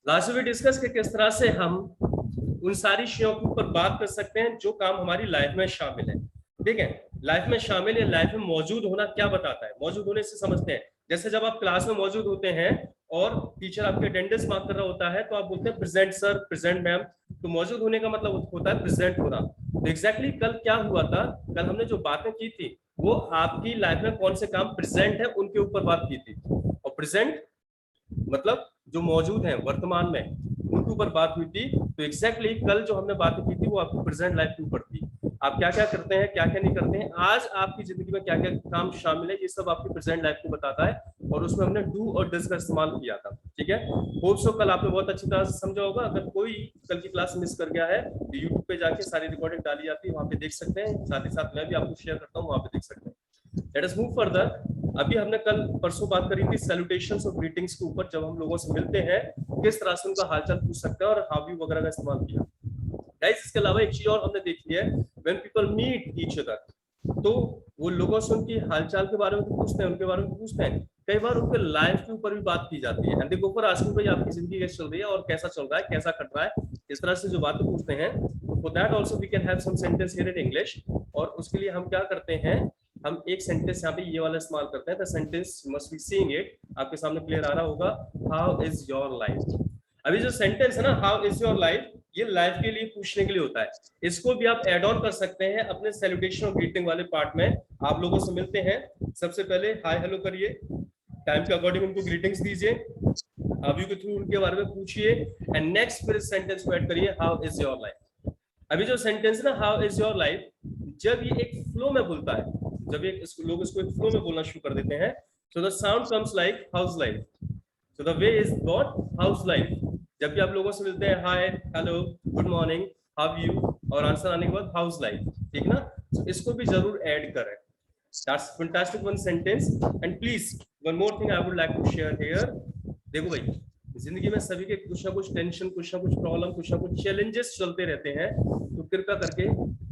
Last में discuss कि किस तरह से हम उन सारी चीजों के ऊपर बात कर सकते हैं जो काम हमारी लाइफ में शामिल है। ठीक है, लाइफ में शामिल या लाइफ में मौजूद होना क्या बताता है? मौजूद होने से समझते हैं, जैसे जब आप क्लास में मौजूद होते हैं और टीचर आपके अटेंडेंस मार्क कर रहा होता है तो आप बोलते हैं प्रेजेंट सर, प्रेजेंट मैम। तो मौजूद होने का मतलब होता है प्रेजेंट होना। तो एग्जैक्टली कल क्या हुआ था? कल हमने जो बातें की थी वो आपकी लाइफ में कौन से काम प्रेजेंट है उनके ऊपर बात की थी। और प्रेजेंट मतलब जो मौजूद है वर्तमान में उनके ऊपर बात हुई थी। तो एग्जैक्टली कल जो हमने बातें की थी वो आपकी प्रेजेंट लाइफ के ऊपर थी। आप क्या क्या करते हैं, क्या क्या नहीं करते हैं, आज आपकी जिंदगी में क्या क्या काम शामिल है, ये सब आपकी प्रेजेंट लाइफ को बताता है। और उसमें हमने डू और डज का इस्तेमाल किया था। ठीक है, होप सो कल आपने बहुत अच्छी तरह से समझा होगा। अगर कोई कल की क्लास मिस कर गया है तो यूट्यूब पे जाके सारी रिकॉर्डिंग डाली जाती है, वहां पे देख सकते हैं। साथ ही साथ मैं भी आपको शेयर करता हूँ, वहां पे देख सकते हैं। Let us move further. अभी हमने कल परसों बात करी थी सैल्यूटेशंस और ग्रीटिंग्स के ऊपर। जब हम लोगों से मिलते हैं किस तरह से उनका हालचाल पूछ सकते हैं और हाउ यू वगैरह का इस्तेमाल किया। गाइस इसके अलावा एक चीज और हमने देखी है, when people meet each other तो वो लोगों से उनकी हालचाल के बारे में तो पूछते हैं, उनके बारे में पूछते हैं, कई बार उनके लाइफ के ऊपर भी बात की जाती है। एंड ऊपर आस्किंग भाई आपकी जिंदगी कैसे चल रही है और कैसा चल रहा है, कैसा कट रहा है, इस तरह से जो बातें पूछते हैं। तो for that also we can have some sentence here in English. और उसके लिए हम क्या करते हैं, हम एक सेंटेंस यहाँ पे ये वाला इस्तेमाल करते हैं। The sentence must be seeing it, आपके सामने क्लियर आ रहा होगा। How is your life. अभी जो सेंटेंस है ना, हाउ इज योर लाइफ, ये लाइफ के लिए पूछने के लिए होता है। इसको भी आप एड ऑन कर सकते हैं अपने सैल्यूटेशन और ग्रीटिंग वाले पार्ट में। आप लोगों से मिलते हैं, सबसे पहले हाय हेलो करिए, टाइम के अकॉर्डिंग उनको ग्रीटिंग्स दीजिए, अभी के थ्रू उनके बारे में पूछिए, एंड नेक्स्ट फिर सेंटेंस को ऐड करिए हाउ इज योर लाइफ। अभी जो सेंटेंस है ना हाउ इज योर लाइफ, जब ये एक फ्लो में बोलता है, जब एक लोग इसको एक फ्लो में बोलना शुरू कर देते हैं, so the sound comes like house life, so the way is got house life. जब भी आप लोगों से मिलते हैं hi hello good morning how you, और आंसर आने के बाद हाउस लाइफ, ठीक ना। तो इसको भी जरूर ऐड करें। That's fantastic one sentence. And please, one more thing I would like to share here. देखो भाई, जिंदगी में सभी के कुछ ना कुछ टेंशन, कुछ ना कुछ प्रॉब्लम, कुछ ना कुछ चैलेंजेस चलते रहते हैं। तो कृपया करके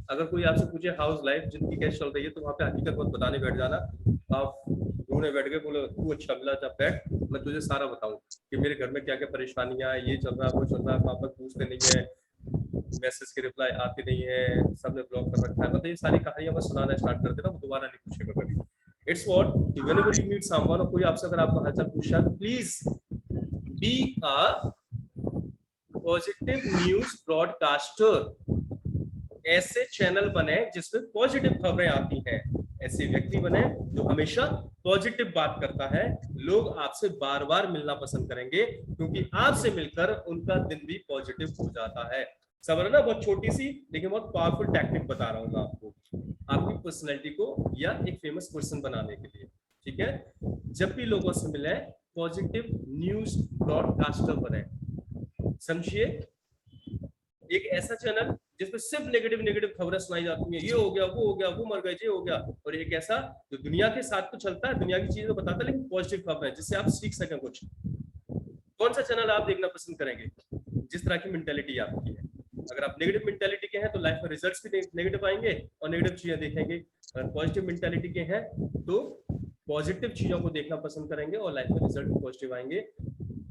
अगर कोई आपसे पूछे हाउस लाइफ, जिंदगी कैसे चल रही है, तो वहां पे हकीकत मत बताने बैठ जाना। आप रोने बैठ गए, बोलो तू अच्छा मिला जब बैठ, मैं तुझे सारा बताऊं कि मेरे घर में क्या क्या परेशानियां है, ये चल रहा है वो चल रहा है, पापा पूछते नहीं है, मैसेज के रिप्लाई आते नहीं है, सबने ब्लॉक कर रखा है, मतलब ये सारी कहानियां बस सुनाना स्टार्ट कर देना, वो दोबारा नहीं पूछेगा कभी। इट्स व्हाट कि व्हेनेवर यू मीट समवन और कोई आपसे अगर आपका हालचाल पूछा है, please be a positive news broadcaster. ऐसे चैनल बने जिसमें पॉजिटिव खबरें आती हैं, ऐसे व्यक्ति बने जो हमेशा पॉजिटिव बात करता है। लोग आपसे बार बार मिलना पसंद करेंगे क्योंकि आपसे मिलकर उनका दिन भी पॉजिटिव हो जाता है। समझ ना, बहुत छोटी सी लेकिन बहुत पावरफुल टैक्टिक बता रहा हूँ मैं आपको, आपकी पर्सनैलिटी को या एक फेमस पर्सन बनाने के लिए। ठीक है, जब भी लोगों से मिले पॉजिटिव न्यूज ब्रॉडकास्टर बने। समझिए, एक ऐसा चैनल जिसमें सिर्फ नेगेटिव नेगेटिव खबरें सुनाई जाती हैं, ये हो गया वो हो गया वो मर गए ये हो गया। और एक ऐसा जो दुनिया के साथ तो चलता है, दुनिया की चीजें बताता है, लेकिन पॉजिटिव खबरें जिससे आप सीख सकें कुछ। कौन सा चैनल आप देखना पसंद करेंगे? जिस तरह की मेंटेलिटी आपकी है। अगर आप नेगेटिव मेंटेलिटी के हैं तो लाइफ में रिजल्ट्स भी नेगेटिव आएंगे और नेगेटिव चीजें देखेंगे। अगर पॉजिटिव मेंटेलिटी के हैं तो पॉजिटिव चीजों को देखना पसंद करेंगे और लाइफ में रिजल्ट पॉजिटिव आएंगे।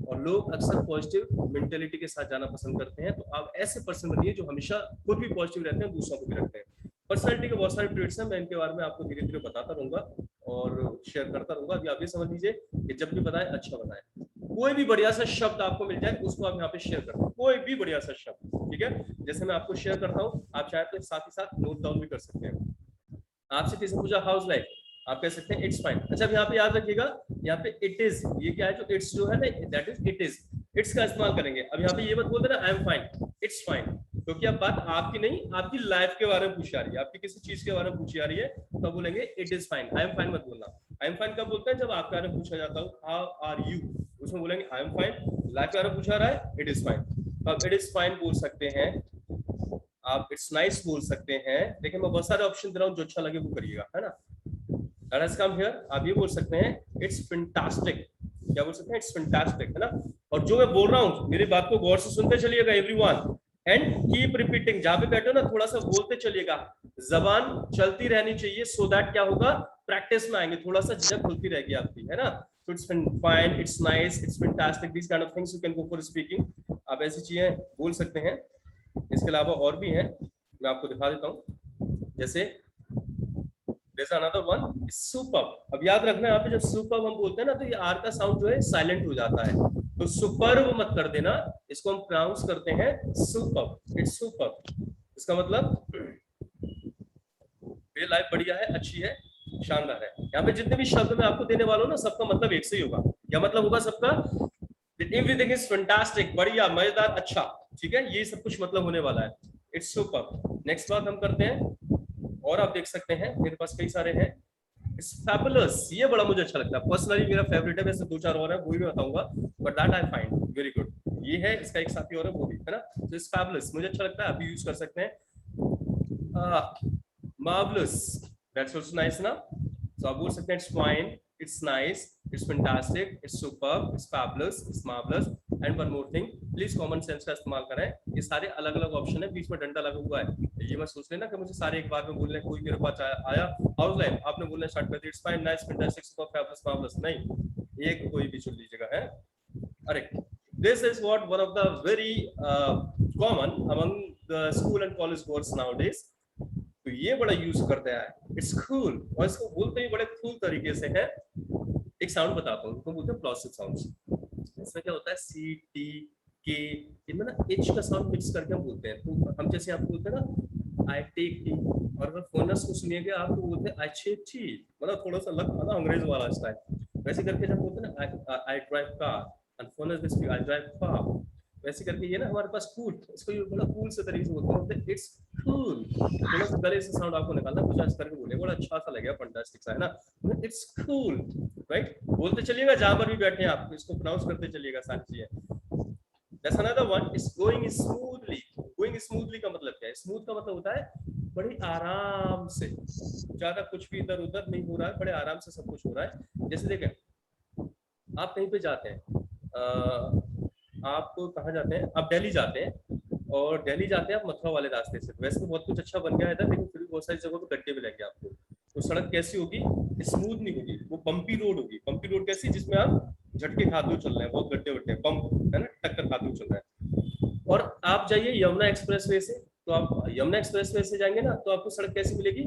और लोग अक्सर पॉजिटिव मेंटेलिटी के साथ जाना पसंद करते हैं। तो आप ऐसे पर्सन बनिए जो हमेशा खुद भी पॉजिटिव रहते हैं, दूसरों को भी रखते हैं। पर्सनैलिटी के बहुत सारे ट्रेड्स हैं, मैं इनके बारे में आपको धीरे धीरे बताता रहूंगा और शेयर करता रहूंगा। अभी आप ये समझ लीजिए कि जब भी बताएं अच्छा बताएं। कोई भी बढ़िया सा शब्द आपको मिल जाए उसको आप यहाँ पे शेयर करते हैं, कोई भी बढ़िया सा शब्द। ठीक है, जैसे मैं आपको शेयर करता हूँ, आप चाहे तो साथ ही साथ नोट डाउन भी कर सकते हैं। आपसे किसी ने पूछा हाउस लाइफ, आप कह सकते हैं इट्स फाइन। अच्छा, अब यहाँ पे याद रखिएगा, यहाँ पे इट इज, ये क्या है जो इट्स जो है ना, that is it is. It's का इस्तेमाल करेंगे। अब यहाँ पे ये मत बोलते ना I am fine, it's fine, क्योंकि अब बात आपकी नहीं, आपकी लाइफ के बारे में पूछी जा रही है, आपकी किसी चीज के बारे में पूछी जा रही है, तो बोलेंगे it is fine. I am fine मत बोलना। आई एम फाइन कब बोलते हैं? जब आपके बारे में पूछा जाता है हाउ आर यू, उसमें बोलेंगे आई एम फाइन। लाइफ के बारे में पूछा रहा है, इट इज फाइन। अब इट इज फाइन बोल सकते हैं आप, इट्स नाइस बोल सकते हैं, लेकिन मैं बहुत सारे ऑप्शन दे रहा हूँ, जो अच्छा लगे वो करिएगा, है ना। Let us come here, आप ये बोल सकते हैं इट्स फैंटास्टिक। क्या बोल सकते हैं? इट्स फैंटास्टिक, है ना। और जो मैं बोल रहा हूँ मेरी बात को गौर से सुनते चलिएगा एवरीवन, एंड कीप रिपीटिंग। जहां पे बैठो ना थोड़ा सा बोलते चलिएगा, जबान चलती रहनी चाहिए, सो दैट क्या होगा, प्रैक्टिस में आएंगे, थोड़ा सा झिझक खुलती रहेगी आपकी, है ना। So it's fine, it's nice, it's fantastic, these kind of things you can go for speaking. आप ऐसी चीजें बोल सकते हैं। इसके अलावा और भी हैं, मैं आपको दिखा देता हूँ। जैसे there's another one, superb। अब याद रखना यहाँ पे जब superb हम बोलते हैं ना, तो ये आर का साउंड जो है साइलेंट हो जाता है, तो superb मत कर देना, इसको हम प्रोनाउंस करते हैं superb, it's superb। इसका मतलब ये लाइफ बढ़िया है, अच्छी है, शानदार है। यहाँ पे जितने भी शब्द मैं आपको देने वाला हूँ ना, सबका मतलब एक से ही होगा। क्या मतलब होगा सबका? एवरीथिंग इज फैंटास्टिक, बढ़िया, मजेदार, अच्छा, ठीक है, ये सब कुछ मतलब होने वाला है। It's super. नेक्स्ट बात हम करते हैं, और आप देख सकते हैं मेरे पास कई सारे हैं। इट्स फैबुलस, ये बड़ा मुझे अच्छा लगता है, पर्सनली मेरा फेवरेट है। वैसे दो चार और है, वो भी बताऊंगा, but that I find very good. ये है, इसका एक साथी और है, वो भी है ना। तो इट्स फैबुलस मुझे अच्छा लगता है, आप भी यूज कर सकते हैं। marvelous, that's also nice ना। so आप बोल सकते हैं it's fine, it's nice, it's fantastic, it's superb, it's fabulous, it's marvelous, and one more thing, please common sense का इस्तेमाल करें। ये सारे अलग अलग ऑप्शन है, बीच में डंडा लगा हुआ है, ये मैं सोच लेना कि मुझे सारे एक बार में बोलने। कोई मेरे पास आया हाउस लाइफ, आपने बोलना स्टार्ट कर दिया it's fine, nice, fantastic, super, fabulous, marvellous, नहीं, एक कोई भी चुन लीजिएगा है। अरे this is what one of the very common among the school and college boards nowadays। तो ये बड़ा यूज करते हैं, इट्स कूल, और इसको बोलते ही बड़े कूल तरीके से है। एक साउंड बताता हूँ, इसको बोलते हैं प्लॉसिव साउंड्स। इसमें क्या होता है, सी, टी, के, इनमें ना एच का साउंड मिक्स करके हम बोलते हैं। तो हम जैसे आप बोलते हैं ना आई टेक टी, और अगर फोनर्स को सुनिएगा आप तो बोलते हैं आई छेक टी, मतलब थोड़ा सा लगता है ना अंग्रेज वाला स्टाइल। वैसे करके जब बोलते हैं ना आई ड्राइव कार, एंड फोनर्स दिस आई ड्राइव कार, वैसे करके ये ना हमारे पास कूल, इसको ये बड़ा कूल से तरीके से बोलते हैं, इट्स कूल। थोड़ा सा गले से साउंड आपको निकालना, कुछ ऐसा करके बोले, बड़ा अच्छा सा लगेगा, फैंटास्टिक सा है ना, इट्स कूल, राइट। बोलते चलिएगा जहां पर भी बैठे हैं आप, इसको प्रोनाउंस करते चलिएगा सारी चीजें। That's another one, is going smoothly। going smoothly का मतलब क्या है? स्मूथ का मतलब होता है बड़ी आराम से, ज्यादा कुछ भी इधर उधर नहीं हो रहा है, बड़े आराम से सब कुछ हो रहा है। जैसे देखें, आप कहीं पे जाते हैं, आप कहाँ जाते हैं, आप दिल्ली जाते हैं, और दिल्ली जाते हैं आप मथुरा वाले रास्ते से। वैसे तो बहुत कुछ अच्छा बन गया है इधर, लेकिन फिर भी बहुत सारी जगहों पे गड्ढे मिलेंगे आपको। तो सड़क कैसी होगी? स्मूथ नहीं होगी, वो बम्पी रोड होगी। बम्पी रोड कैसी? जिसमें आप झटके खाते हुए चल रहे हैं, बहुत गड्ढे वड्ढे, बम्प है ना, टक्कर खाते हुए चल रहे हैं। और आप जाइए यमुना एक्सप्रेस वे से, तो आप यमुना एक्सप्रेस वे से जाएंगे ना, तो आपको सड़क कैसी मिलेगी?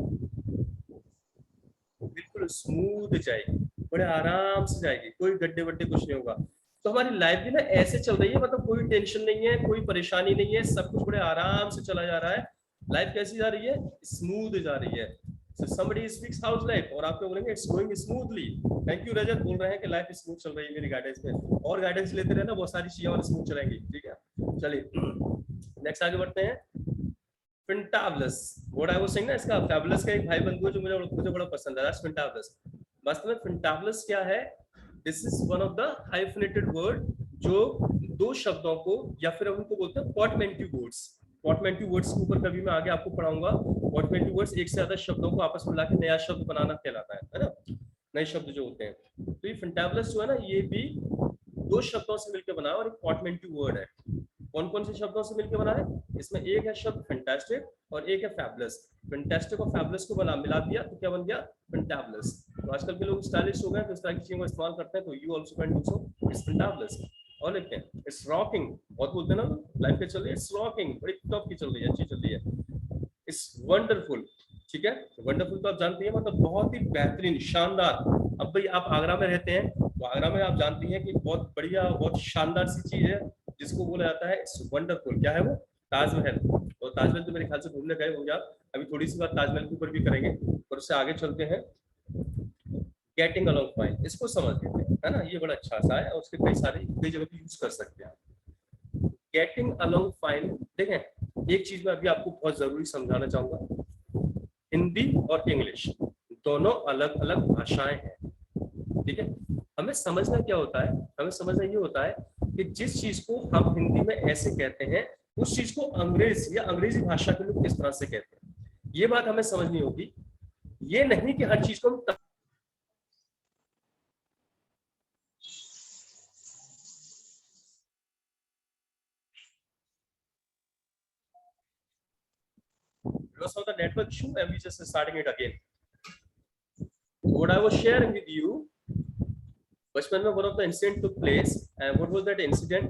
बिल्कुल स्मूथ जाएगी, बड़े आराम से जाएगी, कोई गड्ढे वड्ढे कुछ नहीं होगा। तो हमारी लाइफ भी ना ऐसे चल रही है, मतलब कोई टेंशन नहीं है, कोई परेशानी नहीं है, सब कुछ बड़े आराम से चला जा रहा है। लाइफ कैसी जा रही है? स्मूथ जा रही है। So somebody speaks house life, और आपको बोलेंगे it's going smoothly। Thank you Rajat, बोल रहे हैं कि लाइफ स्मूथ चल रही है मेरी गाइडेंस में, और गाइडेंस लेते रहना, बहुत सारी चीजें और स्मूथ चलेंगी, ठीक है। चलिए नेक्स्ट आगे बढ़ते हैं। Fantabulous, what I was saying ना, इसका fabulous का एक भाई बंधु है जो मुझे बड़ा पसंद है, that's fantabulous। वास्तव में fantabulous क्या है? This is one of the hyphenated word, जो दो शब्दों को, या फिर उनको बोलते हैं portmanteau words। portmanteau words के ऊपर कभी मैं आगे आपको पढ़ाऊंगा। portmanteau words एक से ज्यादा शब्दों को आपस में मिला के नया शब्द बनाना कहलाता है ना, नए शब्द जो होते हैं। तो ये fantabulous जो है ना, ये भी दो शब्दों से मिलकर बना और एक portmanteau वर्ड है। कौन कौन से शब्दों से मिलकर बना है? इसमें एक है शब्द फैंटास्टिक और एक है फैबुलस। फैंटास्टिक और फैबुलस को मिला दिया तो क्या बन गया? फैंटाबुलस। तो आजकल के लोग स्टाइलिश हो गए, तो इस तरह की चीजों का इस्तेमाल करते हैं, तो you also can do so, it's fantabulous. और लिखते हैं इट्स रॉकिंग, बहुत बोलते हैं ना लाइफ पे चल रही है, इट्स रॉकिंग, बड़ी टॉप की चल रही है, अच्छी चल रही है। इट्स वंडरफुल, ठीक है। वंडरफुल तो आप जानती हैं, मतलब बहुत ही बेहतरीन, शानदार। अब भाई आप आगरा में रहते हैं, तो आगरा में आप जानती हैं कि बहुत बढ़िया, बहुत शानदार सी चीज है जिसको बोला जाता है इट्स वंडरफुल। क्या है वो? ताजमहल। और ताजमहल तो मेरे ख्याल से घूमने गए होंगे आप, अभी थोड़ी सी बात ताजमहल के ऊपर भी करेंगे, और उससे आगे चलते हैं। गेटिंग अलोंग फाइन, इसको समझ लेते हैं, है ना, ये बड़ा अच्छा सा है, और उसके कई जगह पे यूज कर सकते हैं। गेटिंग अलोंग फाइन, देखें एक चीज मैं अभी आपको बहुत जरूरी समझाना चाहूंगा, हिंदी और इंग्लिश दोनों अलग अलग भाषाएं हैं, ठीक है। हमें समझना क्या होता है? हमें समझना ये होता है कि जिस चीज को हम हिंदी में ऐसे कहते हैं, उस चीज को अंग्रेज या अंग्रेजी भाषा के लोग किस तरह से कहते हैं, ये बात हमें समझनी होगी। ये नहीं कि हर चीज को हम because of the network issue and we just starting it again. What I was sharing with you, बचपन में one of the incident took place and what was that incident?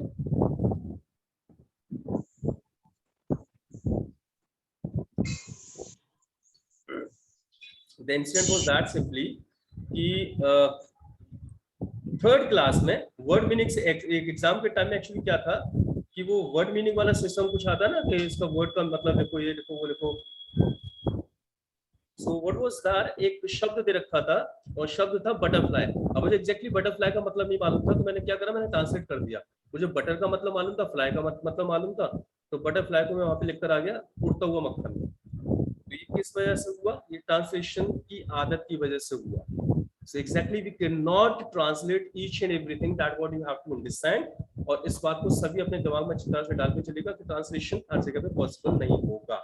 The incident was that simply कि third class में word meaning से एक exam के time में actually क्या था कि वो वर्ड मीनिंग वाला सिस्टम कुछ आता है ना कि इसका वर्ड का मतलब लिखो, ये लिखो, वो लिखो। सो व्हाट वाज दैट, एक शब्द दे रखा था और शब्द था बटरफ्लाई। अब मुझे एग्जैक्टली बटरफ्लाई का मतलब नहीं मालूम था, तो मैंने क्या करा, मैंने ट्रांसलेट कर दिया। मुझे बटर का मतलब मालूम था, फ्लाई का मतलब मालूम था, तो बटरफ्लाई को मैं वहां पे लिखकर आ गया उड़ता हुआ मक्खन। तो ये किस वजह से हुआ? ये ट्रांसलेशन की आदत की वजह से हुआ। So exactly we cannot translate each and everything that what you have to understand, और इस बात को सभी अपने दिमाग में अच्छी तरह से डाल के चलेगा कि ट्रांसलेशन हर जगह पे पॉसिबल नहीं होगा।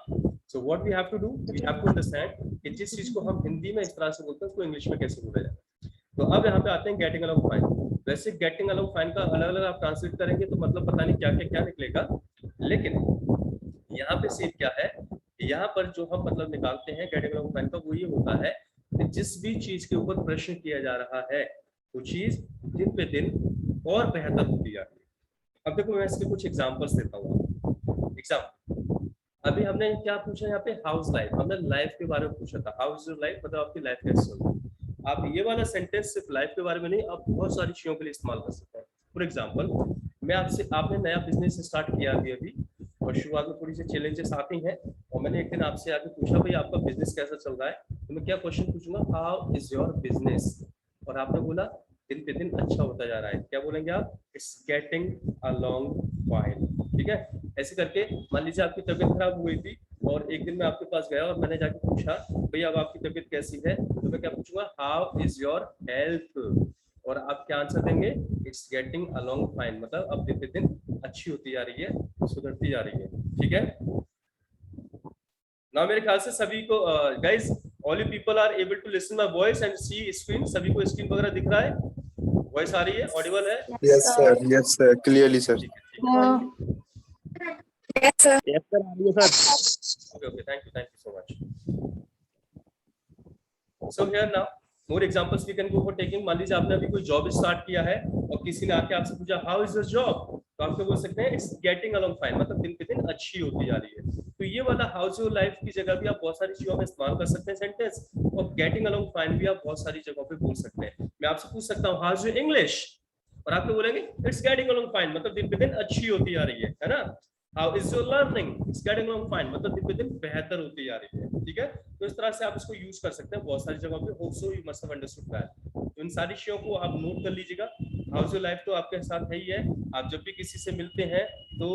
So what we have to do, we have to understand कि जिस चीज को हम हिंदी में इस तरह से बोलते हैं उसको इंग्लिश में कैसे बोला जाए। तो अब यहाँ पे आते हैं गेटिंग अलोंग फाइन। वैसे गेटिंग अलोंग फाइन का अलग अलग आप ट्रांसलेट करेंगे तो मतलब पता नहीं क्या निकलेगा, लेकिन यहाँ पे सीन क्या है, यहाँ पर जो हम मतलब निकालते हैं गेटिंग अलोंग फाइन का, वो ये होता है कि जिस भी चीज के ऊपर प्रश्न किया जा रहा है वो चीज दिन पे दिन और बेहतर होती जा रही है। अब देखो मैं इसके कुछ एग्जांपल्स देता हूँ। एग्जाम्पल, अभी हमने क्या पूछा यहाँ पे, हाउस लाइफ, हमने लाइफ के बारे में पूछा था। हाउ इज योर लाइफ, मतलब आपकी लाइफ कैसे चल रही है। आप ये वाला सेंटेंस सिर्फ लाइफ के बारे में नहीं, आप बहुत सारी चीजों के लिए इस्तेमाल कर सकते हैं। फॉर एग्जाम्पल, मैं आपसे, आपने नया बिजनेस स्टार्ट किया अभी और शुरुआत में थोड़ी सी चैलेंजेस आती हैं, और मैंने एक दिन आपसे आके पूछा भाई आपका बिजनेस कैसा चल रहा है, तो मैं क्या क्वेश्चन पूछूंगा, हाउ इज योर बिजनेस, और आपने बोला दिन पे दिन अच्छा होता जा रहा है। क्या बोलेंगे आप? It's getting along fine. ठीक है, ऐसे करके मान लीजिए आपकी तबीयत खराब हुई थी और एक दिन मैं आपके पास गया और मैंने जाके पूछा भाई अब आपकी तबीयत कैसी है, तो मैं क्या पूछूंगा, हाउ इज योर हेल्थ, और आप क्या आंसर देंगे, इट्स गेटिंग अलोंग फाइन, मतलब अब दिन पे दिन अच्छी होती जा रही है, सुधरती जा रही है। ठीक है ना, मेरे ख्याल से सभी को guys, all you people are able to listen my voice and see screen, सभी को स्क्रीन वगैरह दिख रहा है, वॉइस आ रही है, ऑडिबल है? Yes sir, clearly sir. Yes, sir. Yes sir, आ रही है sir. Okay okay, thank you so much. So here now more examples we can go for taking. मान लीजिए आपने अभी कोई जॉब स्टार्ट किया है और किसी ने आके आपसे पूछा हाउ इज योर जॉब, तो आप क्या बोल सकते हैं, इट्स गेटिंग अलोंग फाइन, मतलब दिन पे दिन अच्छी होती जा रही है। तो ये वाला हाउ इज योर लाइफ की जगह भी आप बहुत सारी चीजों में इस्तेमाल कर सकते हैं सेंटेंस, और गेटिंग अलोंग फाइन भी आप बहुत सारी जगहों पे बोल सकते हैं। मैं आपसे पूछ सकता हूँ हाउ इज योर इंग्लिश, और आप क्या बोलेंगे, इट्स गेटिंग अलोंग फाइन, मतलब दिन पे दिन अच्छी होती जा रही है ना। How is your learning, it's getting along fine, मतलब दिन पे दिन बेहतर होती जा रही है। ठीक है, तो इस तरह से आप इसको यूज कर सकते हैं बहुत सारी जगहों पे। Hope so you must have understood that. तो इन सारी चीजों को आप नोट कर लीजिएगा। हाउ इज योर लाइफ तो आपके साथ है ही है, आप जब भी किसी से मिलते हैं तो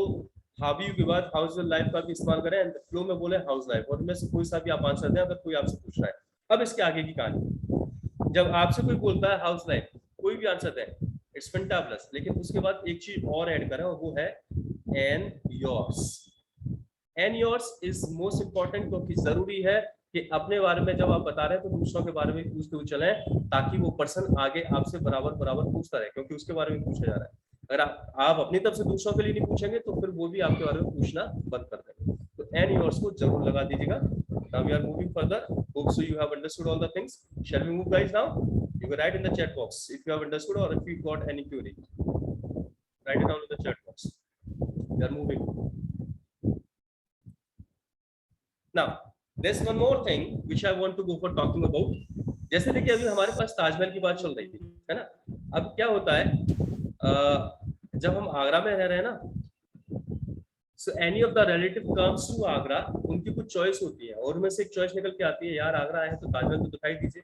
हाउ यू के बाद हाउ इज योर लाइफ का भी इस्तेमाल करें एंड फ्लो में बोले हाउस लाइफ, और इनमें से कोई सा भी आप आंसर दें अगर कोई आपसे पूछ रहा है। अब इसके आगे की कहानी, जब आपसे कोई बोलता है हाउस लाइफ, कोई भी आंसर दें, इट्स फैंटाबुलस, लेकिन उसके बाद एक चीज और ऐड करें और वो है and yours. And yours is most important, क्योंकि जरूरी है कि अपने बारे में जब आप बता रहे हैं तो दूसरों के बारे में पूछते हुए चले, ताकि वो पर्सन आगे आपसे बराबर बराबर पूछता रहे, क्योंकि उसके बारे में पूछा जा रहा है। अगर आप अपनी तरफ से दूसरों के लिए नहीं पूछेंगे तो फिर वो भी आपके बारे में पूछना बंद कर देंगे। तो एंड योर्स को जरूर लगा दीजिएगा। Now we are moving further, hope so you have understood all the things. Shall we move guys now? You can write in the chat box if you have understood or if you got any query, write it down in the chat box. We are moving now. There's one more thing which I want to go for talking about. जैसे देखिए अभी हमारे पास ताजमहल की बात चल रही थी, है ना। अब क्या होता है, जब हम आगरा में रह रहे हैं ना, so any of the relative comes to Agra, उनकी कुछ चॉइस होती है और उनमें से एक चॉइस निकल के आती है, यार आगरा आए हैं तो ताजमहल तो दिखाई दीजिए।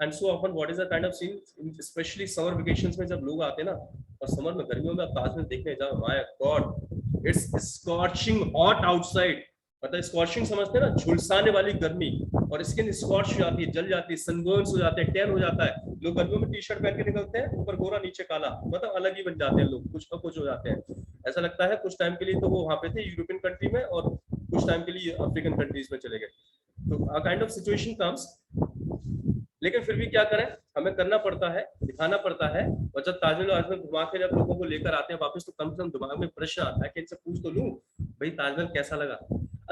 And so often what is the kind of scene, specially summer vacations में जब लोग आते हैं ना, और समर में गर्मियों में आप ताजमहल देखने जाओ, my God it's scorching hot outside, मतलब स्कॉचिंग समझते हैं ना, झुलसाने वाली गर्मी, और स्किन स्कॉच हो जाती है, जल जाती है, सनबर्न्स हो जाते हैं, टैन हो जाता है। लोग गर्मियों में टी शर्ट पहन के निकलते हैं, ऊपर गोरा नीचे काला, मतलब अलग ही बन जाते हैं लोग, कुछ हो जाते हैं। ऐसा लगता है कुछ टाइम के लिए तो वो वहां पे थे यूरोपियन कंट्री में, और कुछ टाइम के लिए अफ्रीकन कंट्रीज में चले गए। तो a kind of situation comes, लेकिन फिर भी क्या करें, हमें करना पड़ता है, दिखाना पड़ता है। और जब ताजमहल घुमा के जब लोगों को लेकर आते हैं वापस, तो कम से कम दिमाग में प्रश्न आता है कि इनसे पूछ तो लूं भाई ताजमहल कैसा लगा।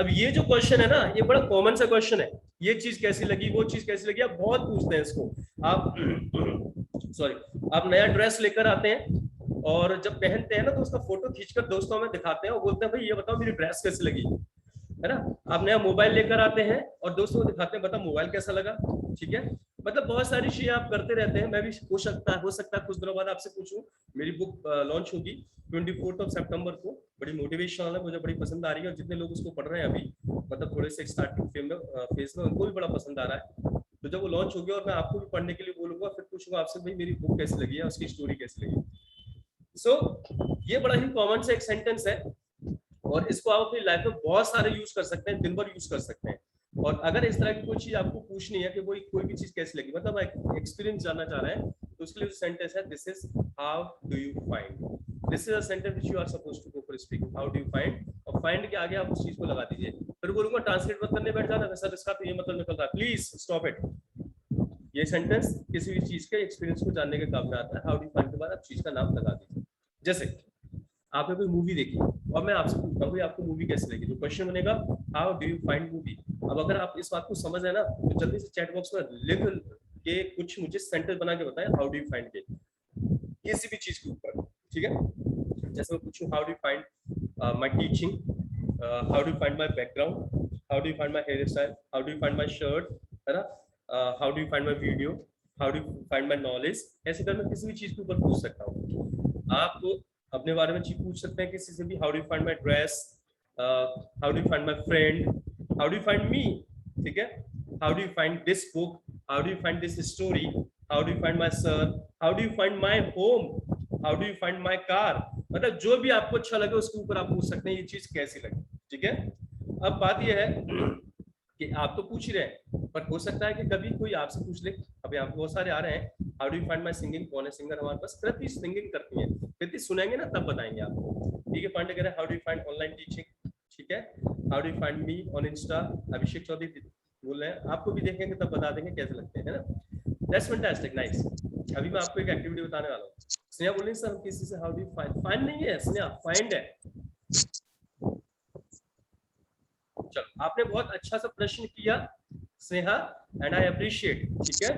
अब ये जो क्वेश्चन है ना, ये बड़ा कॉमन सा क्वेश्चन है, ये चीज कैसी लगी, वो चीज कैसी लगी, आप बहुत पूछते हैं इसको। आप सॉरी, आप नया ड्रेस लेकर आते हैं और जब पहनते हैं ना तो उसका फोटो खींचकर दोस्तों में दिखाते हैं और बोलते हैं भाई ये बताओ मेरी ड्रेस कैसी लगी, है ना। आप नया मोबाइल लेकर आते हैं और दोस्तों को दिखाते हैं, बताओ मोबाइल कैसा लगा, ठीक है। मतलब बहुत सारी चीजें आप करते रहते हैं। मैं भी हो सकता है कुछ दिनों बाद आपसे पूछूं। मेरी बुक लॉन्च होगी 24 सितंबर को, बड़ी मोटिवेशनल है, मुझे बड़ी पसंद आ रही है और जितने लोग उसको पढ़ रहे हैं अभी, मतलब थोड़े से स्टार्टिंग फेज में उनको भी बड़ा पसंद आ रहा है। तो जब वो लॉन्च होगी और मैं आपको भी पढ़ने के लिए बोलूंगा, फिर पूछूंगा आपसे भाई मेरी बुक कैसी लगी है, उसकी स्टोरी कैसी लगी। ये बड़ा ही कॉमन सा एक सेंटेंस है और इसको आप अपनी लाइफ में बहुत सारे यूज कर सकते हैं, दिन भर यूज कर सकते हैं। और अगर इस तरह की कोई चीज आपको पूछनी है कि कोई भी चीज कैसी लगी, मतलब एक्सपीरियंस जानना चाह रहे हैं, तो उसके लिए जो सेंटेंस है, this is how do you find, this is a sentence which you are supposed to go for speaking, how do you find, और फाइंड के आगे आप उस चीज को लगा दीजिए। फिर बोलूंगा ट्रांसलेट मत करने बैठ जाना, सर इसका तो ये मतलब निकल रहा है, प्लीज स्टॉप इट। ये सेंटेंस किसी भी चीज के एक्सपीरियंस को जानने के काम में आता है। हाउ डू यू फाइंड के बाद आप चीज का नाम लगा दीजिए। जैसे आपने कोई मूवी देखी और मैं आपसे पूछता हूँ आपको मूवी कैसी लगी, तो क्वेश्चन बनेगा how do you find movie. अब अगर आप इस बात को समझ रहे हैं ना, तो जल्दी से चैट बॉक्स में लिख के कुछ मुझे सेंटेंस बना के बताएं हाउ डू यू फाइंड के किसी भी चीज के ऊपर, ठीक है। जैसे मैं पूछूं how do you find my teaching, how do you find my background, how do you find my hair style, how do you find my shirt, है ना, how do you find my video, how do you find my knowledge. ऐसे कर मैं किसी भी चीज के ऊपर पूछ सकता हूँ। आप अपने बारे में चीज पूछ सकते हैं किसी से भी, how do you find my dress, how do you find my friend, how do you find मी, ठीक है, how do you find this book, how do you find this story, how do you find my son, how do you find my home, how do you find my car. मतलब जो भी आपको अच्छा लगे उसके ऊपर आप पूछ सकते हैं ये चीज कैसी लगी, ठीक है। अब बात यह है कि आप तो पूछ ही रहे हैं, पर हो सकता है कि कभी कोई आपसे पूछ ले। अभी आप बहुत सारे आ रहे हैं, how do you find my singing, कौन है सिंगर हमारे पास, कृति सिंगिंग करती है, कृति सुनेंगे ना तब बताएंगे आपको, ठीक है। पांडे कह रहे हैं how do you find online teaching, ठीक है, how do you find me on Insta, Abhishek Chaudhary बोल रहे हैं, आपको भी देखेंगे तब बता देंगे कैसे लगते हैं, है ना। That's fantastic, nice. अभी मैं आपको एक एक्टिविटी बताने वाला हूँ। स्नेहा बोल रही सर हम किसी से how do you find, find नहीं है स्नेहा, फाइंड है। चलो आपने बहुत अच्छा सा प्रश्न किया स्नेहा, एंड आई अप्रिशिएट, ठीक है।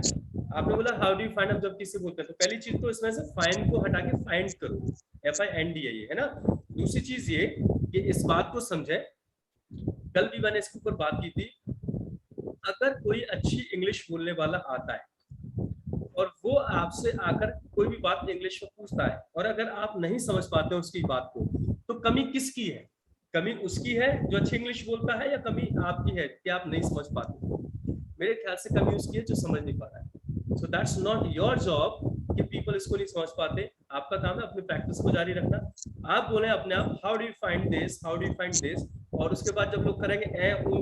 आपने बोला हाउ डू यू फाइंड, हम जब किसी बोलते हैं तो पहली चीज तो इसमें से फाइंड को हटा के फाइंड करो, FIND है ना। दूसरी चीज ये कि इस बात को समझे, कल भी मैंने इसके ऊपर बात की थी, अगर कोई अच्छी इंग्लिश बोलने वाला आता है और वो आपसे आकर कोई भी बात इंग्लिश में पूछता है और अगर आप नहीं समझ पाते हो उसकी बात को, तो कमी किसकी है? कमी उसकी है जो अच्छी इंग्लिश बोलता है, या कमी आपकी है कि आप नहीं समझ पाते? मेरे ख्याल से कमी उसकी है जो समझ नहीं पा रहा है। So that's not your job कि पीपल इसको नहीं समझ पाते। आपका काम है अपनी प्रैक्टिस को जारी रखना। आप बोले अपने आप how do you find this, how do you find this, और उसके बाद जब लोग करेंगे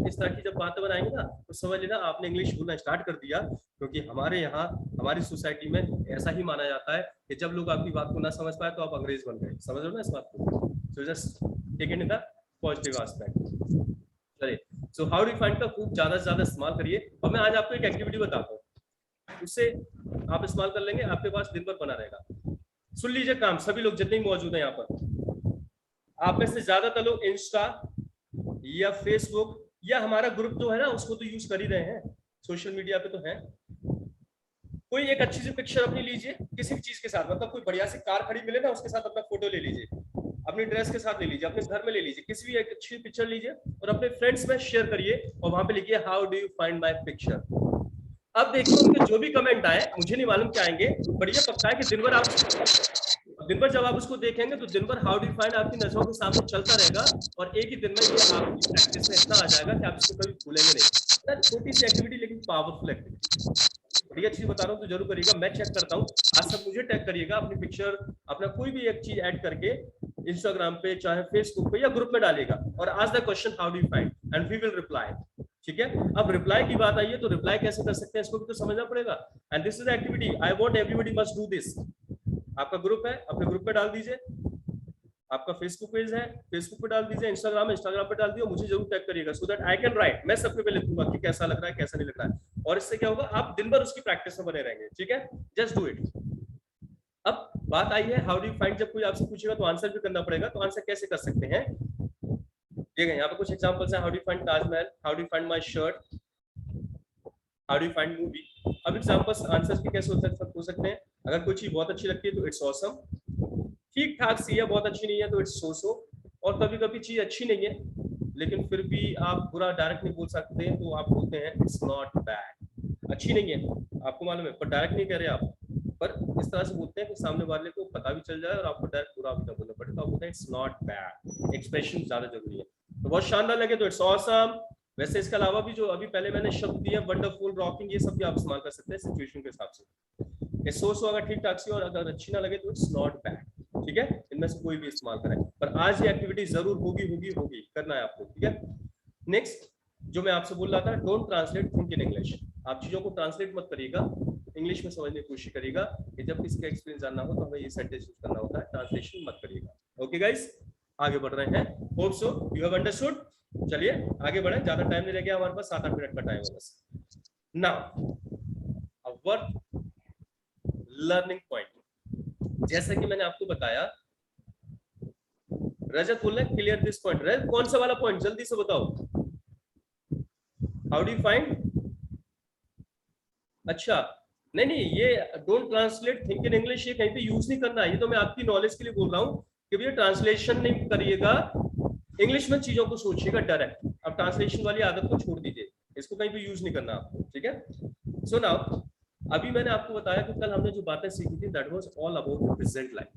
इस तरह की जब बातें बनाएंगे ना, तो समझ लेना आपने इंग्लिश बोलना स्टार्ट कर दिया। क्योंकि हमारे यहाँ हमारी सोसाइटी में ऐसा ही माना जाता है कि जब लोग आपकी बात को ना समझ पाए तो आप अंग्रेज बन गए। समझ लो ना इस बात को। So just take it in the positive aspect. चलिए, so how do you find का खूब ज्यादा से ज्यादा इस्तेमाल करिए। और मैं आज आपको एक एक्टिविटी बताता हूँ, उससे आप इस्तेमाल कर लेंगे, आपके पास दिन भर बना रहेगा। सुन लीजिए काम, सभी लोग जितने भी मौजूद हैं यहाँ पर, आप में से ज्यादातर लोग इंस्टा या फेसबुक या हमारा ग्रुप जो है ना उसको तो यूज कर ही रहे हैं, सोशल मीडिया पे तो है। कोई एक अच्छी सी पिक्चर अपनी लीजिए किसी भी चीज के साथ, मतलब कोई बढ़िया सी कार खड़ी मिले ना उसके साथ अपना फोटो ले लीजिए, अपनी ड्रेस के साथ ले लीजिए, अपने घर में ले लीजिए, किसी भी एक अच्छी पिक्चर लीजिए और अपने फ्रेंड्स में शेयर करिए और वहां पे लिखिए how do you find my picture. अब देखिए उनके जो भी कमेंट आए, मुझे नहीं मालूम क्या आएंगे, बढ़िया पक्का है कि दिन भर जब आप उसको देखेंगे तो दिन भर हाउ डू यू फाइंड आपकी नजरों के सामने चलता रहेगा और एक ही दिन में ये आपकी प्रैक्टिस में इतना आ जाएगा कि आप इसको कभी भूलेंगे नहीं। छोटी सी एक्टिविटी लेकिन पावरफुल एक्टिविटी, बढ़िया चीज बता रहा हूँ तो जरूर करिएगा। मैं चेक करता हूँ, आज सब मुझे टैग करिएगा अपनी पिक्चर, अपना कोई भी एक चीज ऐड करके इंस्टाग्राम पे चाहे फेसबुक पे या ग्रुप में डालेगा और आज the question how do you find and we will reply, ठीक है। अब रिप्लाई की बात आई है तो रिप्लाई कैसे कर सकते हैं इसको भी तो समझना पड़ेगा। And this is activity I want everybody must do this. आपका ग्रुप है, अपने ग्रुप पे डाल दीजिए, आपका फेसबुक पेज है फेसबुक पे डाल दीजिए, इंस्टाग्राम पे डाल दिए, मुझे जरूर टैग करिएगा so that I can write, मैं सबके पे लिखूंगा कि कैसा लग रहा है कैसा नहीं लग रहा है, और इससे क्या होगा आप दिन भर उसकी प्रैक्टिस में बने रहेंगे, ठीक है। Just do it. अब बात आई है हाउ डू यू फाइंड, जब कोई आपसे पूछेगा तो आंसर भी करना पड़ेगा, तो आंसर कैसे कर सकते हैं देखिए यहाँ पे कुछ एग्जांपल्स हैं। How do you find Taj Mahal, how do you find my shirt, how do you find movie. अब एग्जांपल्स आंसर्स भी कैसे हो सकते हैं, अगर कोई चीज बहुत अच्छी लगती है तो इट्स ऑसम, ठीक ठाक सी है, बहुत अच्छी नहीं है तो इट्स सो सो, और कभी कभी चीज अच्छी नहीं है लेकिन फिर भी आप पूरा डायरेक्ट नहीं बोल सकते तो आप बोलते हैं इट्स नॉट बैड। अच्छी नहीं है आपको मालूम है पर डायरेक्ट नहीं कह रहे आप, पर इस तरह से बोलते हैं कि सामने वाले को पता भी चल जाए और आपको डायरेक्ट पूरा भी ना बोलना पड़े, तो आप बोलते हैं इट्स नॉट बैड। एक्सप्रेशन ज्यादा जरूरी है। तो बहुत शानदार लगे तो इट्स ऑसम। वैसे इसके अलावा भी जो अभी पहले मैंने शब्द दिए वंडरफुल, रॉकिंग, ये सब भी आप इस्तेमाल कर सकते हैं सिचुएशन के हिसाब से। सो अगर ठीक ठाक सी और अगर अच्छी ना लगे तो इट्स नॉट बैड। ठीक है, इनमें से कोई भी इस्तेमाल करें, पर आज ये एक्टिविटी जरूर होगी होगी होगी करना है आपको। ठीक है, नेक्स्ट जो मैं आपसे बोल रहा था, don't translate think in English. आप चीजों को ट्रांसलेट मत करिएगा, इंग्लिश में समझने की कोशिश करिएगा कि जब किसी का एक्सपीरियंस जानना हो तो हमें ये सेंटेंस यूज करना होता है, ट्रांसलेशन मत करिएगा। ओके गाइस, आगे बढ़ रहे हैं। Hope so you have understood. चलिए आगे बढ़े, ज्यादा टाइम नहीं रह गया हमारे पास, 7-8 मिनट का टाइम है बस। नाउ अवर लर्निंग पॉइंट, जैसा कि मैंने आपको बताया, रजत बोल रहे क्लियर दिस पॉइंट। रजत कौन सा वाला पॉइंट जल्दी से बताओ, हाउ डू यू फाइंड? अच्छा, नहीं नहीं, ये don't translate think in English ये कहीं पे यूज नहीं करना है, ये तो मैं आपकी नॉलेज के लिए बोल रहा हूँ कि भैया ट्रांसलेशन नहीं करिएगा, इंग्लिश में चीजों को सोचिएगा डायरेक्ट। अब ट्रांसलेशन वाली आदत को छोड़ दीजिए, इसको कहीं पे यूज नहीं करना आपको। ठीक है, सो नाउ अभी मैंने आपको बताया कि कल हमने जो बातें सीखी थी that was all about present life.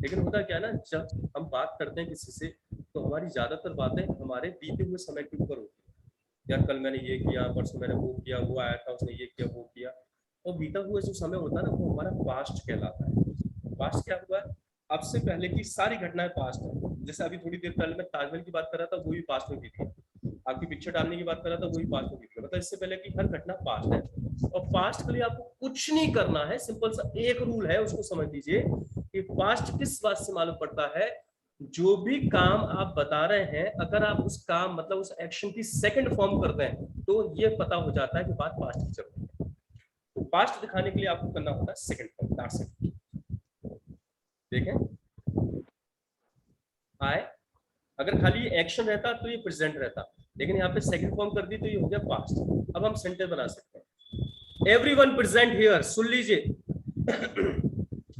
लेकिन होता क्या है ना, जब हम बात करते हैं किसी से तो हमारी ज्यादातर बातें हमारे बीते हुए समय के ऊपर होती है। यार कल मैंने ये किया, परसों मैंने वो किया, वो आया था उसने ये किया वो किया, और बीता हुआ जो समय होता है ना वो हमारा पास्ट कहलाता है। पास्ट क्या हुआ है, अब से पहले की सारी घटनाएं पास्ट है। जैसे अभी थोड़ी देर पहले मैं ताजमहल की बात कर रहा था, वो भी पास्ट में भी थी। आपकी पिक्चर डालने की बात कर रहा था, वो भी पास्ट में भी थी। मतलब इससे पहले की हर घटना पास्ट है, और पास्ट के लिए आपको कुछ नहीं करना है, सिंपल सा एक रूल है, उसको समझ लीजिए कि पास्ट किस बात से मालूम पड़ता है, जो भी काम आप बता रहे हैं अगर आप उस काम मतलब उस एक्शन की सेकंड फॉर्म कर रहे हैं तो ये पता हो जाता है कि बात पास्ट की चल रही है। तो पास्ट दिखाने के लिए आपको करना होता है सेकंड फॉर्म। That's it. देखें, आए, अगर खाली एक्शन रहता तो ये प्रेजेंट रहता, लेकिन यहाँ पे सेकंड फॉर्म कर दी तो ये हो गया पास्ट। अब हम सेंटेंस बना सकते हैं। एवरीवन प्रेजेंट हियर, सुन लीजिए।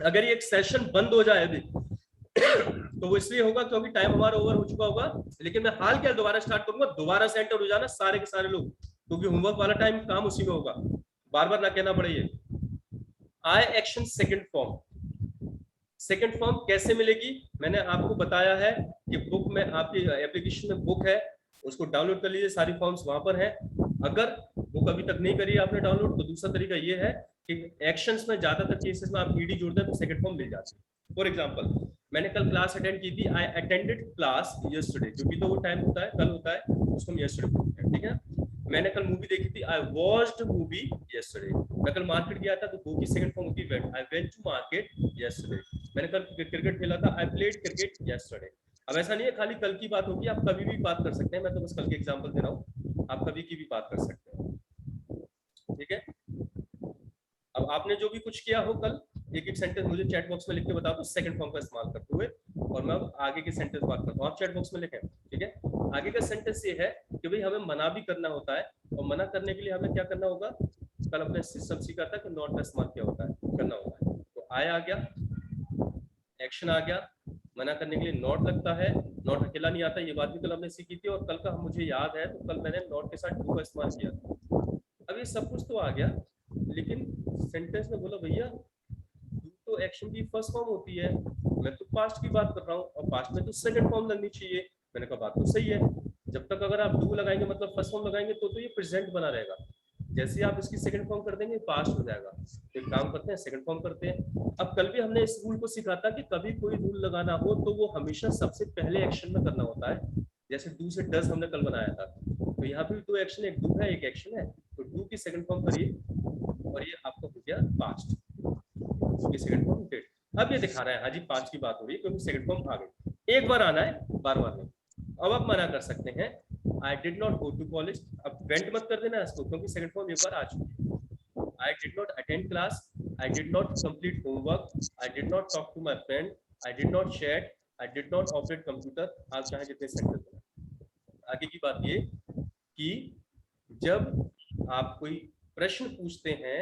अगर ये एक सेशन बंद हो जाए अभी तो वो इसलिए होगा क्योंकि टाइम हमारा ओवर हो चुका होगा, लेकिन मैं हाल क्या दोबारा स्टार्ट करूंगा, दोबारा से एंटर हो जाना सारे के सारे लोग, क्योंकि होमवर्क वाला टाइम काम उसी में होगा, बार बार ना कहना पड़े। ये I action second form. Second form कैसे मिलेगी, मैंने आपको बताया है कि बुक में, आपकी एप्लीकेशन में बुक है, उसको डाउनलोड कर लीजिए, सारी फॉर्म्स वहां पर है। अगर बुक अभी तक नहीं करी आपने डाउनलोड तो दूसरा तरीका ये है कि एक्शंस में ज्यादातर केसेस में आप ईडी जोड़ दें तो सेकंड फॉर्म मिल जाती है। फॉर एग्जांपल, मैंने कल क्लास अटेंड की थी, आई अटेंडेड क्लास यस्टरडे, क्योंकि तो वो टाइम होता है, कल होता है, उसको हम यस्टरडे बोलते हैं। ठीक है, मैंने कल मूवी देखी थी, आई वॉच्ड मूवी यस्टरडे। मैं कल मार्केट गया था तो गो की सेकंड फॉर्म होती है went, I went to market yesterday. मैंने कल क्रिकेट खेला था, आई प्लेड क्रिकेट यस्टरडे। अब ऐसा नहीं है खाली कल की बात होगी, आप कभी भी बात कर सकते हैं, मैं तो बस कल के एग्जांपल दे रहा हूँ, आप कभी की भी बात कर सकते हैं। ठीक है, अब आपने जो भी कुछ किया हो कल, एक एक सेंटेंस मुझे चैट बॉक्स में लिख के बता दो सेकंड फॉर्म का इस्तेमाल करते हुए, और मैं अब आगे के सेंटेंस बात करता हूँ, आप चैट बॉक्स में लिखें। ठीक है, आगे का सेंटेंस ये है कि भाई हमें मना भी करना होता है, और मना करने के लिए हमें क्या करना होगा, कल अपने सिस्टम सीखा था कि नॉट का इस्तेमाल क्या होता है, करना होता है। तो आय आ गया, एक्शन आ गया, मना करने के लिए नॉट लगता है, नॉट अकेला नहीं आता, ये बात भी कल हमने सीखी थी, और कल का मुझे याद है तो कल मैंने नॉट के साथ डू का इस्तेमाल किया था। अब ये सब कुछ तो आ गया, लेकिन सेंटेंस में बोला भैया डू तो एक्शन की फर्स्ट फॉर्म होती है, मैं तो पास्ट की बात कर रहा हूँ, और पास्ट में तो सेकंड फॉर्म लगनी चाहिए। मैंने कहा बात तो सही है, जब तक अगर आप डू लगाएंगे मतलब फर्स्ट फॉर्म लगाएंगे तो ये प्रेजेंट बना रहेगा, जैसे ही आप इसकी सेकंड फॉर्म कर देंगे पास्ट हो जाएगा। तो एक काम करते हैं, सेकंड फॉर्म करते हैं। अब कल भी हमने इस रूल को सीखा था कि कभी कोई रूल लगाना हो तो वो हमेशा सबसे पहले एक्शन में करना होता है, जैसे डू से डज हमने कल बनाया था, तो यहाँ पे दो एक्शन, एक डू है एक एक्शन है, तो डू की सेकंड फॉर्म करिए, और ये आपका हो गया पास्ट, उसकी सेकंड फॉर्म डिड। अब ये दिखा रहा है हाँ जी पास्ट की बात हो रही है, क्योंकि सेकंड फॉर्म आ गई, एक बार आना है बार बार नहीं। अब आप मना कर सकते हैं, I did not go to college, अब वेंट मत कर देना इसको, क्योंकि सेकंड फॉर्म एक बार आ चुकी है। I did not attend class, I did not complete homework, I did not talk to my friend, I did not chat, I did not operate computer. आप चाहे जितने सेंटेंस बनाए। आगे की बात ये कि जब आप कोई प्रश्न पूछते हैं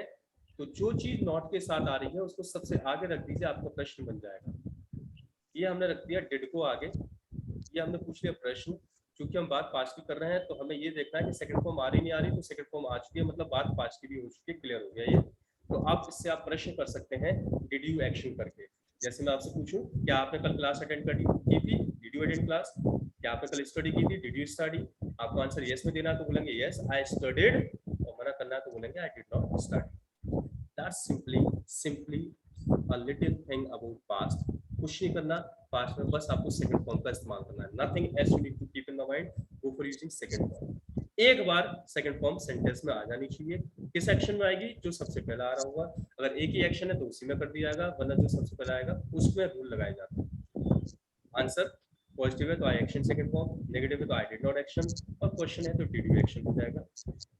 तो जो चीज नॉट के साथ आ रही है उसको सबसे आगे रख दीजिए, आपका प्रश्न बन जाएगा। ये हमने रख दिया डिड को आगे, ये हमने पूछ लिया प्रश्न। क्योंकि हम बात पास्ट की कर रहे हैं तो हमें ये देखना है कि सेकंड फॉर्म आ रही नहीं आ रही, तो सेकंड फॉर्म आ चुकी है मतलब बात पास्ट की भी हो चुकी है, क्लियर हो गया ये। तो आप इससे आप प्रश्न कर सकते हैं डिड यू एक्शन करके। जैसे मैं आपसे पूछूं क्या आपने कल क्लास अटेंड की थी, डिड यू अटेंड क्लास? क्या आपने कल स्टडी की थी, डिड यू स्टडी? आपको आंसर यस में देना है तो बोलेंगे यस आई स्टडीड, और मना करना है तो बोलेंगे आई did not study. That's simply a little thing about past। कुछ नहीं करना पास्ट में, बस आपको सेकंड फॉर्म का इस्तेमाल करना है। Nothing else you need to keep in the mind, go for using second form. एक बार सेकंड फॉर्म सेंटेंस में आ जानी चाहिए। किस एक्शन में आएगी? जो सबसे पहला आ रहा होगा। अगर एक ही एक्शन है तो उसी में कर दिया जाएगा, वरना जो सबसे पहला आएगा उसमें रूल लगाए जाते हैं। आंसर पॉजिटिव है तो आई एक्शन सेकंड फॉर्म, नेगेटिव है तो आई डिड नॉट एक्शन, और क्वेश्चन है तो डिड यू एक्शन हो जाएगा।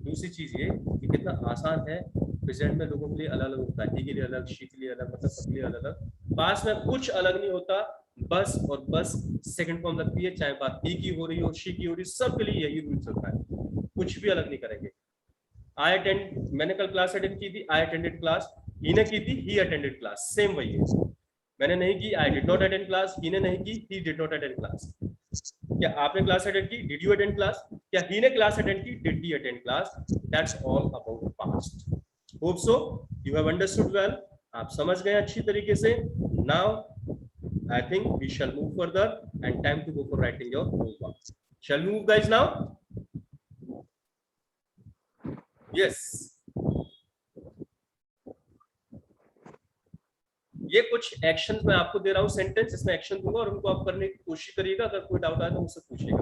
दूसरी चीज ये कि कितना आसान है, प्रेजेंट में लोगों के लिए अलग अलग होता है, ही के लिए अलग, शी के लिए अलग, मतलब सबके लिए अलग अलग। पास्ट में कुछ अलग नहीं होता, बस और बस सेकंड फॉर्म लगती है, चाहे बात ही की हो रही हो, शी की हो रही हो, सबके लिए यही रूल चलता है, कुछ भी अलग नहीं करेंगे। आई अटेंड, मैंने कल क्लास अटेंड की थी, आई अटेंडेड क्लास। ही ने की थी, ही अटेंडेड क्लास, सेम वही है। मैंने नहीं की, I did not attend class. He ने नहीं की, he did not attend class. क्या आपने क्लास अटेंड की, डिड यू अटेंड क्लास? क्या ही ने क्लास अटेंड की, did he attend class? That's all about past. Hope so you have understood well, आप समझ गए अच्छी तरीके से। Now I think we shall move further and time to go for writing your homework. Shall we move guys now? Yes. ये कुछ action मैं आपको दे रहा हूँ, सेंटेंस इसमें एक्शन दूंगा और उनको आप करने की कोशिश करिएगा। अगर कोई डाउट आए तो मुझसे पूछिएगा।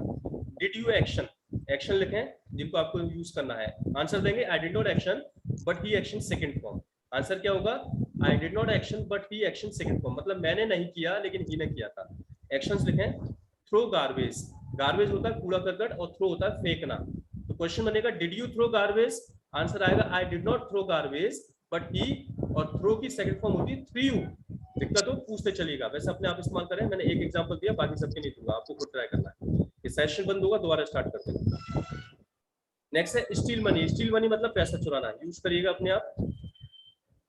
डिड यू एक्शन, एक्शन लिखें जिनको आपको यूज करना है। आंसर देंगे आई did not action but he action second form. Answer क्या होगा? आई did not action but he action second form, मतलब मैंने नहीं किया लेकिन ही ने किया था। एक्शंस लिखें थ्रो गार्बेज, गार्बेज होता है कूड़ा करकट और थ्रो होता है फेंकना। तो क्वेश्चन बनेगा did you throw garbage? Answer आएगा I did not throw garbage but he, और थ्रो की सेकंड फॉर्म होती है थ्रू। दिक्कत हो पूछते चलिएगा, वैसे अपने आप इस्तेमाल करें, मैंने एक एग्जांपल दिया, बाकी सबके नहीं दूंगा, आपको खुद ट्राई करना है। ये सेशन बंद होगा, दोबारा स्टार्ट करते हैं। नेक्स्ट है स्टील मनी, स्टील मनी मतलब पैसा चुराना, यूज करिएगा अपने आप।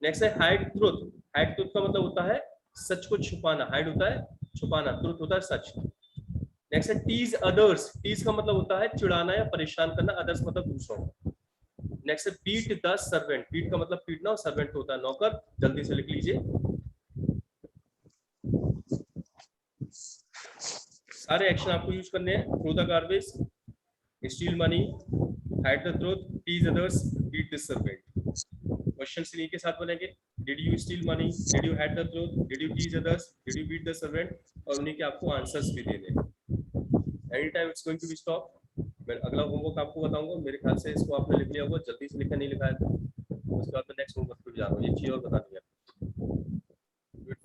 नेक्स्ट है हाइड ट्रुथ, हाइड ट्रुथ का मतलब होता है सच को छुपाना, हाइड होता है छुपाना, ट्रुथ होता है सच। नेक्स्ट है टीज अदर्स, टीज का मतलब होता है चिढ़ाना या परेशान करना, अदर्स मतलब दूसरों। नेक्स्ट है बीट द सर्वेंट, बीट का मतलब पीटना और सर्वेंट होता है नौकर, जल्दी से लिख लीजिए। सारे एक्शन आपको यूज करने हैं, throw the garbage, steal money, hide the truth, tease others, beat the servant. Question इन्हीं के साथ बनेंगे, did you steal money, did you hide the truth, did you tease others, did you beat the servant, और उन्हीं के आपको answers भी देने हैं। Any time it's going to be stop. मैं अगला होमवर्क आपको बताऊंगा, मेरे ख्याल से इसको आपने लिख लिया होगा, जल्दी से लिखा नहीं लिखा है तो उसके बाद मैं नेक्स्ट होमवर्क पे जा रहा हूँ। ये चीज और बता दिया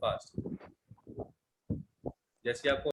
फास्ट, जैसे आपको